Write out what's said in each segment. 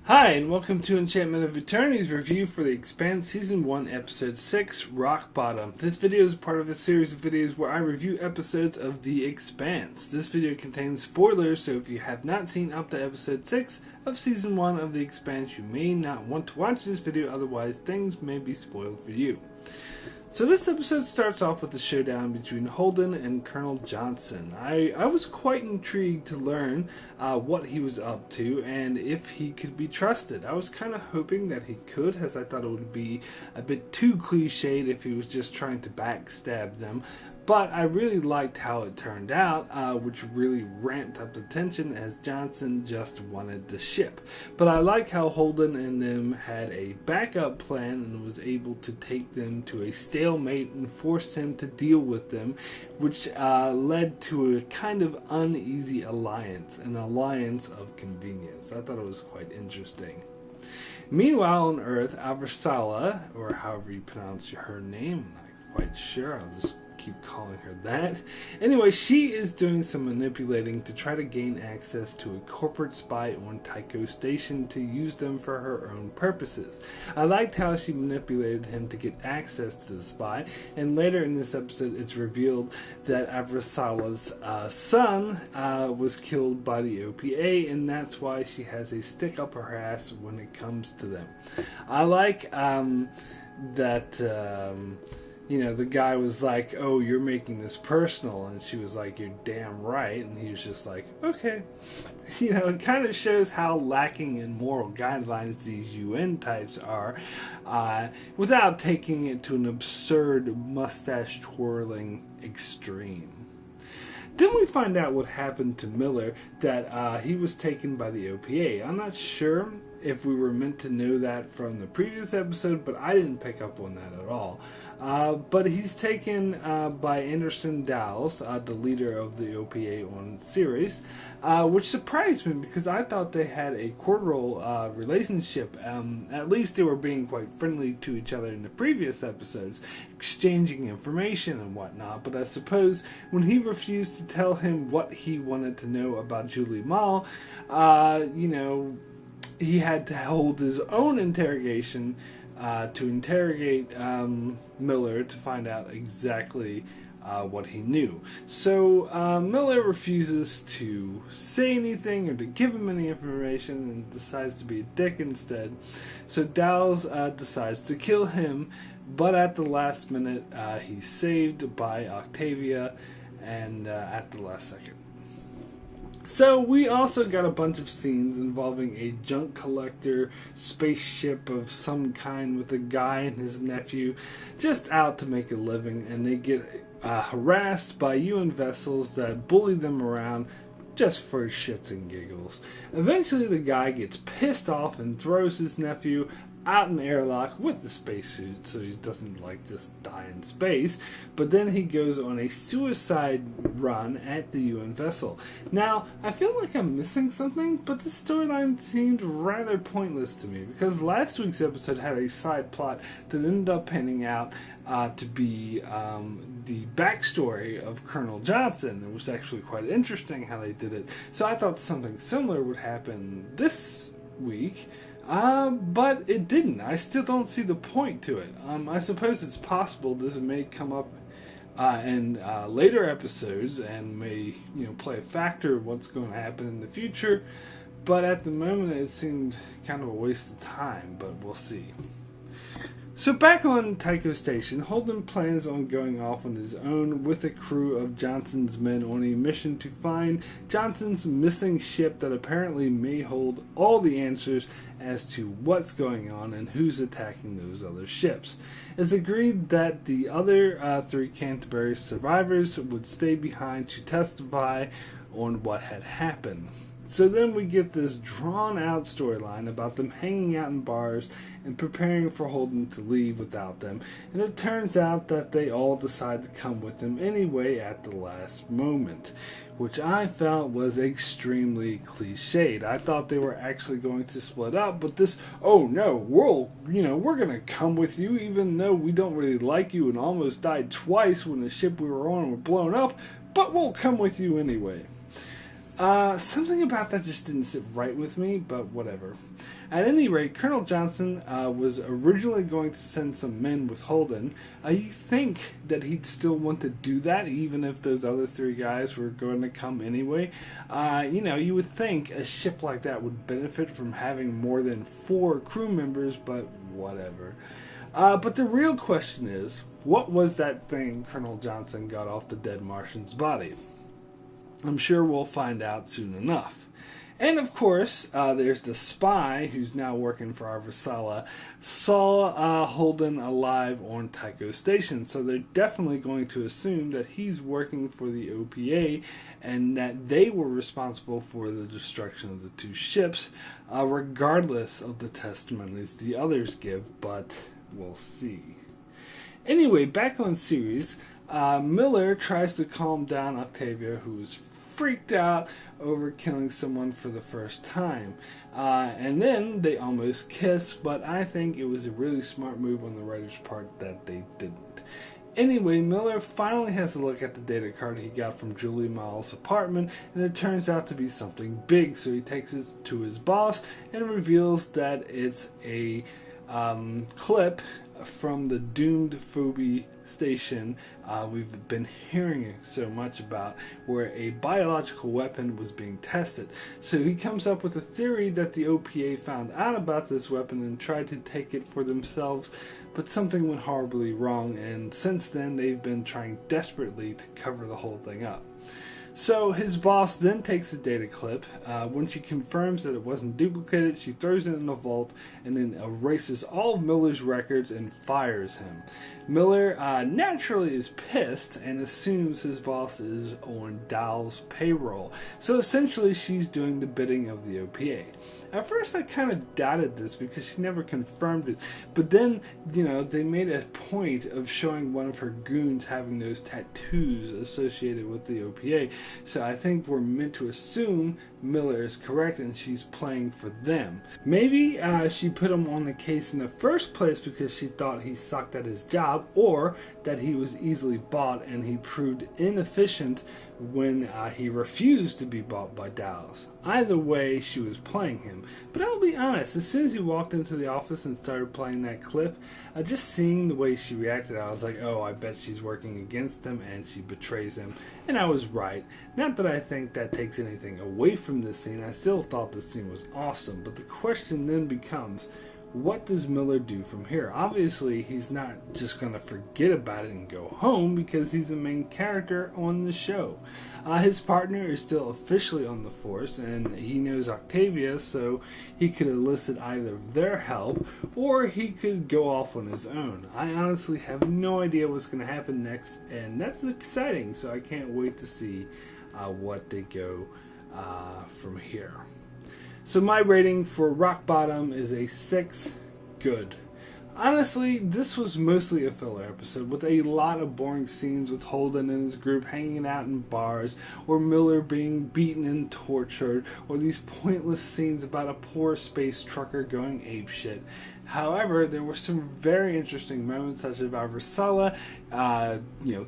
Hi, and welcome to Enchantment of Eternity's review for the Expanse Season 1, Episode 6, Rock Bottom. This video is part of a series of videos where I review episodes of The Expanse. This video contains spoilers, so if you have not seen up to Episode 6 of Season 1 of The Expanse, you may not want to watch this video, otherwise things may be spoiled for you. So this episode starts off with the showdown between Holden and Colonel Johnson. I was quite intrigued to learn what he was up to and if he could be trusted. I was kind of hoping that he could, as I thought it would be a bit too cliched if he was just trying to backstab them. But I really liked how it turned out, which really ramped up the tension as Johnson just wanted the ship. But I like how Holden and them had a backup plan and was able to take them to a stalemate and forced him to deal with them, which led to a kind of uneasy alliance, an alliance of convenience. I thought it was quite interesting. Meanwhile on Earth, Avasarala, or however you pronounce her name, I'm not quite sure, I'll just keep calling her that. Anyway, she is doing some manipulating to try to gain access to a corporate spy on Tycho Station to use them for her own purposes. I liked how she manipulated him to get access to the spy, and later in this episode it's revealed that Avasarala's son was killed by the OPA, and that's why she has a stick up her ass when it comes to them. I like that the guy was like, "Oh, you're making this personal," and she was like, "You're damn right," and he was just like, "Okay." It kind of shows how lacking in moral guidelines these UN types are, without taking it to an absurd mustache twirling extreme. Then we find out what happened to Miller, that he was taken by the OPA. I'm not sure if we were meant to know that from the previous episode, but I didn't pick up on that at all. But he's taken by Anderson Dowles, the leader of the OPA on Ceres, which surprised me because I thought they had a cordial relationship. At least they were being quite friendly to each other in the previous episodes, exchanging information and whatnot. But I suppose when he refused to tell him what he wanted to know about Julie Mall, he had to hold his own interrogation to interrogate Miller to find out exactly what he knew. So Miller refuses to say anything or to give him any information and decides to be a dick instead. So Dowles decides to kill him, but at the last minute he's saved by Octavia and at the last second. So we also got a bunch of scenes involving a junk collector spaceship of some kind with a guy and his nephew just out to make a living, and they get harassed by UN vessels that bully them around just for shits and giggles. Eventually the guy gets pissed off and throws his nephew out in the airlock with the spacesuit so he doesn't just die in space, but then he goes on a suicide run at the UN vessel. Now, I feel like I'm missing something, but the storyline seemed rather pointless to me because last week's episode had a side plot that ended up panning out to be the backstory of Colonel Johnson. It was actually quite interesting how they did it, so I thought something similar would happen this week. But it didn't. I still don't see the point to it. I suppose it's possible this may come up in later episodes and may play a factor of what's going to happen in the future, but at the moment it seemed kind of a waste of time, but we'll see. So back on Tycho Station, Holden plans on going off on his own with a crew of Johnson's men on a mission to find Johnson's missing ship that apparently may hold all the answers as to what's going on and who's attacking those other ships. It's agreed that the other three Canterbury survivors would stay behind to testify on what had happened. So then we get this drawn-out storyline about them hanging out in bars and preparing for Holden to leave without them, and it turns out that they all decide to come with him anyway at the last moment, which I felt was extremely cliched. I thought they were actually going to split up, but this, "Oh no, we're gonna come with you even though we don't really like you and almost died twice when the ship we were on was blown up, but we'll come with you anyway." Something about that just didn't sit right with me, but whatever. At any rate, Colonel Johnson was originally going to send some men with Holden. You think that he'd still want to do that, even if those other 3 guys were going to come anyway. You would think a ship like that would benefit from having more than 4 crew members, but whatever. But the real question is, what was that thing Colonel Johnson got off the dead Martian's body? I'm sure we'll find out soon enough. And of course, there's the spy who's now working for Avasarala, saw Holden alive on Tycho Station, so they're definitely going to assume that he's working for the OPA and that they were responsible for the destruction of the 2 ships, regardless of the testimonies the others give, but we'll see. Anyway, back on Ceres, Miller tries to calm down Octavia, who is freaked out over killing someone for the first time. And then they almost kiss, but I think it was a really smart move on the writer's part that they didn't. Anyway, Miller finally has a look at the data card he got from Julie Miles' apartment, and it turns out to be something big, so he takes it to his boss and reveals that it's a clip from the doomed Phoebe station we've been hearing so much about, where a biological weapon was being tested. So he comes up with a theory that the OPA found out about this weapon and tried to take it for themselves, but something went horribly wrong, and since then they've been trying desperately to cover the whole thing up. So his boss then takes the data clip. When she confirms that it wasn't duplicated, she throws it in the vault and then erases all of Miller's records and fires him. Miller naturally is pissed and assumes his boss is on Dow's payroll. So essentially she's doing the bidding of the OPA. At first I kind of doubted this because she never confirmed it, but then, they made a point of showing one of her goons having those tattoos associated with the OPA, so I think we're meant to assume Miller is correct and she's playing for them. Maybe she put him on the case in the first place because she thought he sucked at his job, or that he was easily bought and he proved inefficient when he refused to be bought by Dallas. Either way, she was playing him. But I'll be honest, as soon as he walked into the office and started playing that clip, just seeing the way she reacted, I was like, oh, I bet she's working against him and she betrays him. And I was right. Not that I think that takes anything away from this scene. I still thought this scene was awesome. But the question then becomes, what does Miller do from here? Obviously, he's not just going to forget about it and go home because he's a main character on the show. His partner is still officially on the force, and he knows Octavia, so he could elicit either their help or he could go off on his own. I honestly have no idea what's going to happen next, and that's exciting, so I can't wait to see what they go from here. So my rating for Rock Bottom is a 6. Good. Honestly, this was mostly a filler episode with a lot of boring scenes with Holden and his group hanging out in bars, or Miller being beaten and tortured, or these pointless scenes about a poor space trucker going apeshit. However, there were some very interesting moments, such as Avasarala,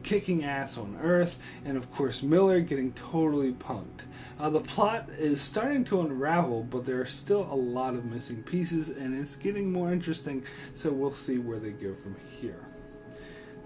kicking ass on Earth, and of course Miller getting totally punked. The plot is starting to unravel, but there are still a lot of missing pieces, and it's getting more interesting, so we'll see where they go from here.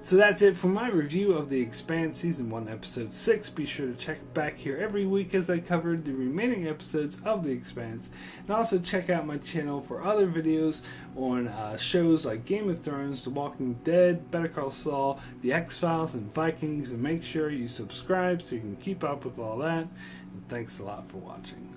So that's it for my review of The Expanse Season 1, Episode 6. Be sure to check back here every week as I cover the remaining episodes of The Expanse. And also check out my channel for other videos on shows like Game of Thrones, The Walking Dead, Better Call Saul, The X-Files, and Vikings. And make sure you subscribe so you can keep up with all that. And thanks a lot for watching.